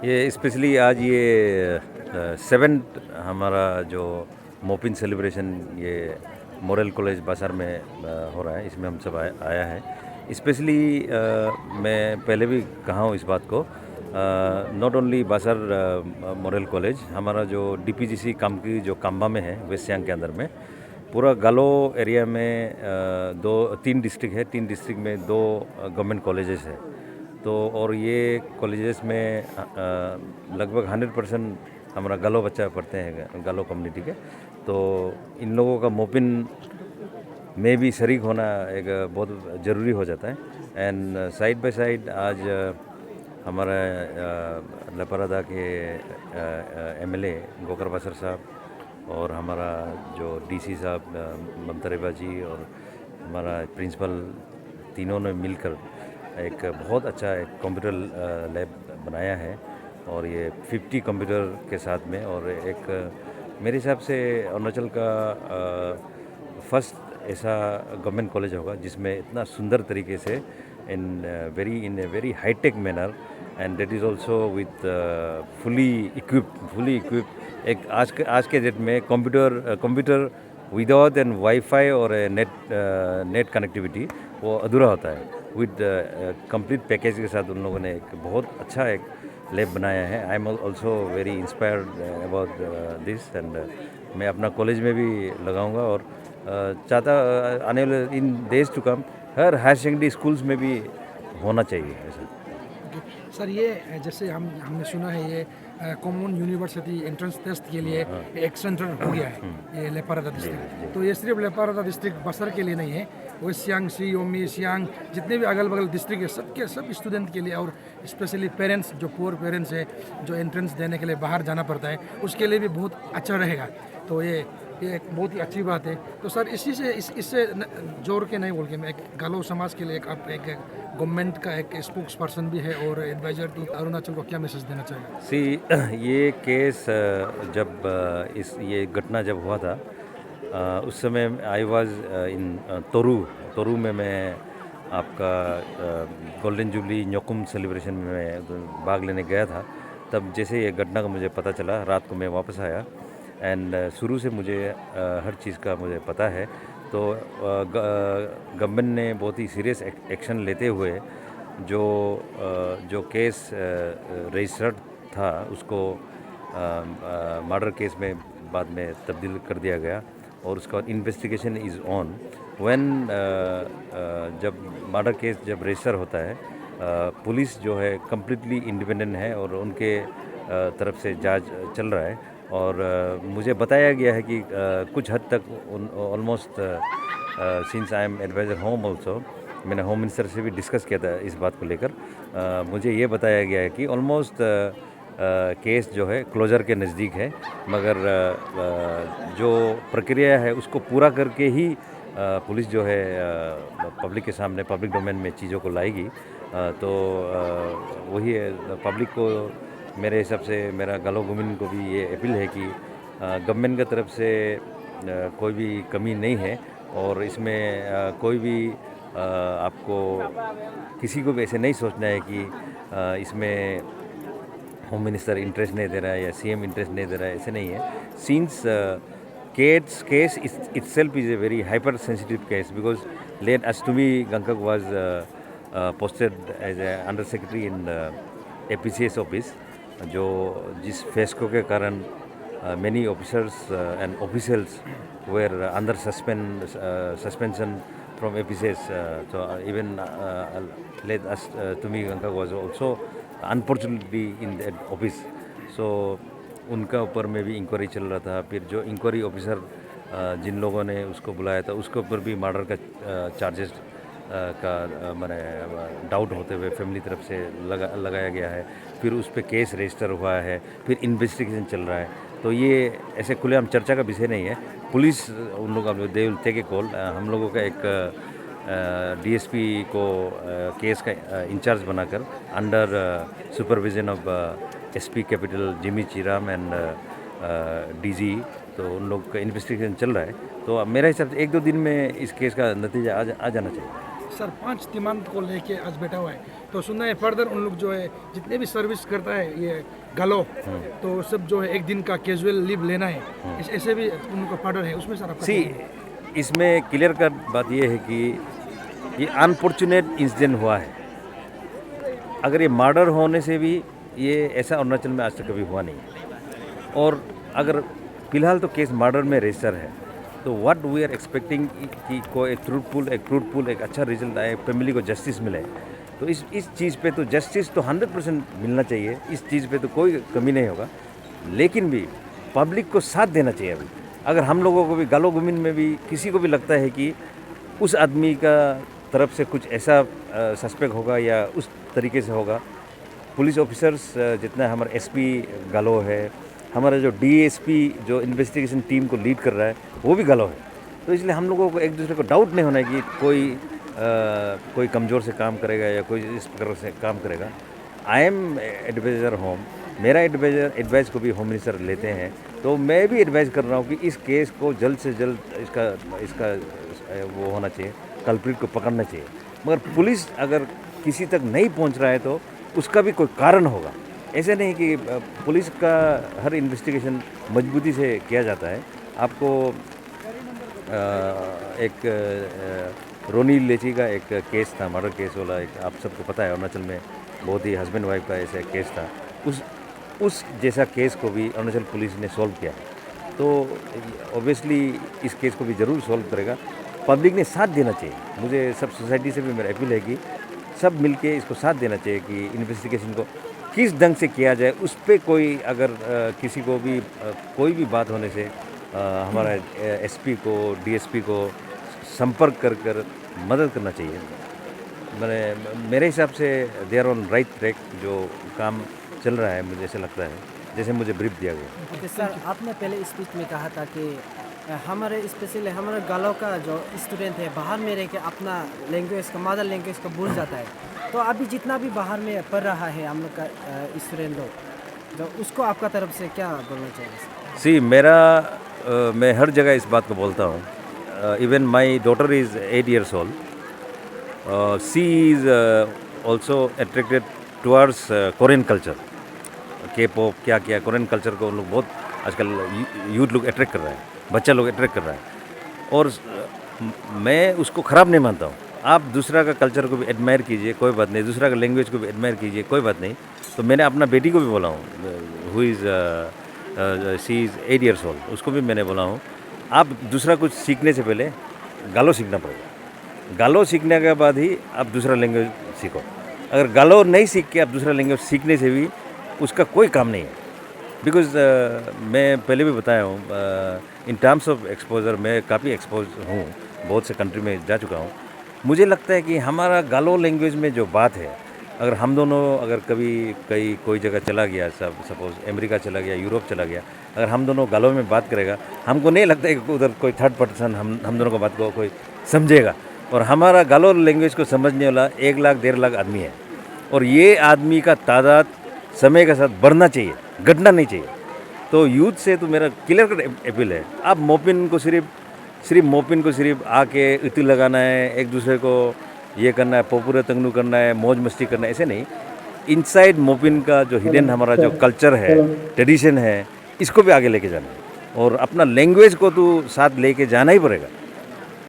ये स्पेशली आज ये सेवेंथ हमारा जो मोपिन सेलिब्रेशन ये मॉडल कॉलेज बाजार में हो रहा है, इसमें हम सब आया है। स्पेशली मैं पहले भी कहा हूँ इस बात को, नॉट ओनली बाजार मॉडल कॉलेज, हमारा जो डीपीजीसी कामकी जो काम्बा में है, वेस्ट सियांग के अंदर में, पूरा गालो एरिया में तीन डिस्ट्रिक्ट है, तीन डिस्ट्रिक्ट में दो गवर्नमेंट कॉलेजेस है। तो और ये कॉलेजेस में लगभग 100% हमारा गालो बच्चा पढ़ते हैं, गालो कम्युनिटी के। तो इन लोगों का मोपिन में भी शरीक होना एक बहुत ज़रूरी हो जाता है। एंड साइड बाय साइड आज हमारा लपरादा के एमएलए गोकर बासर साहब और हमारा जो डीसी साहब ममता रेबा जी और हमारा प्रिंसिपल, तीनों ने मिलकर एक बहुत अच्छा एक कंप्यूटर लैब बनाया है। और ये 50 कंप्यूटर के साथ में, और एक मेरे हिसाब से अरुणाचल का फर्स्ट ऐसा गवर्नमेंट कॉलेज होगा जिसमें इतना सुंदर तरीके से in a very high tech manner, and that is also with fully equipped. एक आज के डेट में कंप्यूटर विदाउट एन वाईफाई और नेट कनेक्टिविटी वो अधूरा होता है। विद कंप्लीट पैकेज के साथ उन लोगों ने एक बहुत अच्छा एक लैब बनाया है। I am also very inspired about this, and मैं अपना कॉलेज में भी लगाऊंगा और चाहता आने वाले इन डेज टू कम हर हायर सेकेंडरी स्कूल्स में भी होना चाहिए ऐसा। सर, ये जैसे हमने सुना है ये कॉमन यूनिवर्सिटी एंट्रेंस टेस्ट के लिए एक सेंटर हो गया है ये लेपारादा डिस्ट्रिक्ट। तो ये सिर्फ लेपारादा डिस्ट्रिक्ट बसर के लिए नहीं है, वेस्ट सियांग, सी योमी, सियांग, जितने भी अगल बगल डिस्ट्रिक्ट है सबके सब स्टूडेंट के लिए, और स्पेशली पेरेंट्स जो पुअर पेरेंट्स है जो एंट्रेंस देने के लिए बाहर जाना पड़ता है उसके लिए भी बहुत अच्छा रहेगा। तो ये एक बहुत ही अच्छी बात है। तो सर इससे जोड़ के नहीं बोल के मैं एक गालो समाज के लिए आप एक गवर्नमेंट का एक स्पोक्स पर्सन भी है और एडवाइजर टू अरुणाचल को क्या मैसेज देना चाहिए? ये केस जब ये घटना जब हुआ था उस समय आई वाज इन तोरू में मैं आपका गोल्डन जुबली न्योकुम सेलिब्रेशन में भाग लेने गया था। तब जैसे ये घटना का मुझे पता चला, रात को मैं वापस आया, एंड शुरू से मुझे हर चीज़ का मुझे पता है। तो गवर्नमेंट ने बहुत ही सीरियस एक्शन लेते हुए जो केस रजिस्टर्ड था उसको मर्डर केस में बाद में तब्दील कर दिया गया, और उसका बाद इन्वेस्टिगेशन इज़ ऑन। व्हेन जब मर्डर केस जब रजिस्टर होता है, पुलिस जो है कम्प्लीटली इंडिपेंडेंट है और उनके तरफ से जांच चल रहा है। और मुझे बताया गया है कि कुछ हद तक almost since I am adviser home also, मैंने होम मिनिस्टर से भी डिस्कस किया था इस बात को लेकर। मुझे ये बताया गया है कि ऑलमोस्ट केस जो है क्लोजर के नज़दीक है, मगर जो प्रक्रिया है उसको पूरा करके ही पुलिस जो है पब्लिक के सामने, पब्लिक डोमेन में चीज़ों को लाएगी। तो वही है, पब्लिक को मेरे हिसाब से, मेरा गालो गुमिन को भी ये अपील है कि गवर्नमेंट की तरफ से कोई भी कमी नहीं है, और इसमें कोई भी आपको किसी को भी ऐसे नहीं सोचना है कि इसमें होम मिनिस्टर इंटरेस्ट नहीं दे रहा है या सीएम इंटरेस्ट नहीं दे रहा है, ऐसे नहीं है। Since case itself is a very hypersensitive case, because late Astumi Gankak was posted as a under secretary in APCS office, जो जिस फेस्को के कारण many officers and officials were under suspension from APCS. So even late Astumi Gankak was also unfortunately in that office. So उनका ऊपर में भी inquiry चल रहा था। फिर जो इंक्वायरी ऑफिसर जिन लोगों ने उसको बुलाया था उसके ऊपर भी मर्डर का चार्जेस का मैंने डाउट होते हुए फैमिली तरफ से लगाया गया है। फिर उस पर केस रजिस्टर हुआ है, फिर इन्वेस्टिगेशन चल रहा है। तो ये ऐसे खुलेआम चर्चा का विषय नहीं है। पुलिस उन लोगों का they will take a call. हम लोगों का एक डीएसपी को केस का इंचार्ज बनाकर under supervision of SP capital Jimmy Chiram and DG, तो उन लोग का इन्वेस्टिगेशन चल रहा है। तो मेरे हिसाब से 1-2 दिन में इस केस का नतीजा आ जाना चाहिए। सर 5 तिमांत को लेके आज बैठा हुआ है, तो सुनना है फर्दर उन लोग जो है जितने भी सर्विस करता है ये गालो, तो सब जो है एक दिन का कैजुअल लीव लेना है, ऐसे भी उनका फर्दर है उसमें। सर आपका सी इसमें क्लियर कट बात ये है कि ये अनफॉर्चुनेट इंसिडेंट हुआ है। अगर ये मर्डर होने से भी ये ऐसा अरुणाचल में आज तक कभी हुआ नहीं। और अगर फिलहाल तो केस मर्डर में रजिस्टर है, तो व्हाट वी आर एक्सपेक्टिंग कि कोई एक फ्रूटफुल एक अच्छा रिजल्ट आए, फैमिली को जस्टिस मिले। तो इस चीज़ पे तो जस्टिस तो 100% मिलना चाहिए, इस चीज़ पे तो कोई कमी नहीं होगा। लेकिन भी पब्लिक को साथ देना चाहिए। अभी अगर हम लोगों को भी गालो गुमिन में भी किसी को भी लगता है कि उस आदमी का तरफ से कुछ ऐसा सस्पेक्ट होगा या उस तरीके से होगा, पुलिस ऑफिसर्स जितना हमारा एसपी गालो है, हमारा जो डीएसपी जो इन्वेस्टिगेशन टीम को लीड कर रहा है वो भी गालो है। तो इसलिए हम लोगों को एक दूसरे को डाउट नहीं होना है कि कोई कमज़ोर से काम करेगा या कोई इस प्रकार से काम करेगा। आई एम एडवाइज़र होम, मेरा एडवाइस को भी होम मिनिस्टर लेते हैं, तो मैं भी एडवाइस कर रहा हूँ कि इस केस को जल्द से जल्द इसका वो होना चाहिए, कल्प्रिट को पकड़ना चाहिए। मगर पुलिस अगर किसी तक नहीं पहुँच रहा है तो उसका भी कोई कारण होगा। ऐसे नहीं कि पुलिस का हर इन्वेस्टिगेशन मजबूती से किया जाता है। आपको एक रोनी लेची का एक केस था, मर्डर केस वाला, एक आप सबको पता है अरुणाचल में बहुत ही हस्बैंड वाइफ का ऐसा केस था। उस जैसा केस को भी अरुणाचल पुलिस ने सॉल्व किया है। तो ऑब्वियसली इस केस को भी ज़रूर सॉल्व करेगा। पब्लिक ने साथ देना चाहिए। मुझे सब सोसाइटी से भी मेरा अपील है कि सब मिलके इसको साथ देना चाहिए कि इन्वेस्टिगेशन को किस ढंग से किया जाए। उस पर कोई अगर किसी को भी कोई भी बात होने से हमारा एसपी को डीएसपी को संपर्क कर मदद करना चाहिए। मेरे हिसाब से they are on right track. जो काम चल रहा है मुझे ऐसा लगता है जैसे मुझे ब्रीफ दिया गया। ओके सर, आपने पहले स्पीच में कहा था कि हमारे स्पेशली हमारे गालों का जो स्टूडेंट है बाहर में रह के अपना लैंग्वेज का मदर लैंग्वेज को भूल जाता है। तो अभी जितना भी बाहर में पढ़ रहा है हम लोग का स्टूडेंट लोग, तो उसको आपका तरफ से क्या बोलना चाहिए? मैं हर जगह इस बात को बोलता हूँ। Even my daughter is 8 years old. She is also attracted towards Korean culture, K-pop क्या कोरियन कल्चर को लोग बहुत आजकल यूथ लोग अट्रैक्ट कर रहा है, बच्चा लोग अट्रैक्ट कर रहा है। और मैं उसको ख़राब नहीं मानता हूँ। आप दूसरा का कल्चर को भी एडमायर कीजिए, कोई बात नहीं, दूसरा का लैंग्वेज को भी एडमायर कीजिए, कोई बात नहीं। तो मैंने अपना बेटी को भी बोला हूँ, who is she is 8 years old, उसको भी मैंने बोला हूँ आप दूसरा कुछ सीखने से पहले गालो सीखना पड़ेगा। गालो सीखने के बाद ही आप दूसरा लैंग्वेज सीखो। अगर गालो नहीं सीख के आप दूसरा लैंग्वेज सीखने से भी उसका कोई काम नहीं है। बिकॉज मैं पहले भी बताया हूँ, इन टर्म्स ऑफ एक्सपोजर मैं काफ़ी एक्सपोज हूँ, बहुत से कंट्री में जा चुका हूँ। मुझे लगता है कि हमारा गालो लैंग्वेज में जो बात है, अगर हम दोनों अगर कभी कोई जगह चला गया, सपोज अमेरिका चला गया, यूरोप चला गया, अगर हम दोनों गालो में बात करेगा, हमको नहीं लगता है कि उधर कोई थर्ड पर्सन हम दोनों को बात को कोई समझेगा। और हमारा गालो लैंग्वेज को समझने वाला 1 लाख 1.5 लाख आदमी है। और ये आदमी का तादाद समय के साथ बढ़ना चाहिए, घटना नहीं चाहिए। तो यूथ से तो मेरा क्लियर कट अपील है, आप मोपिन को सिर्फ आके इतनी लगाना है, एक दूसरे को ये करना है, पोपुरे तंगनू करना है, मौज मस्ती करना है, ऐसे नहीं। इनसाइड मोपिन का जो हिडन हमारा जो कल्चर है, ट्रेडिशन है, इसको भी आगे लेके जाना है। और अपना लैंग्वेज को तो साथ लेके जाना ही पड़ेगा।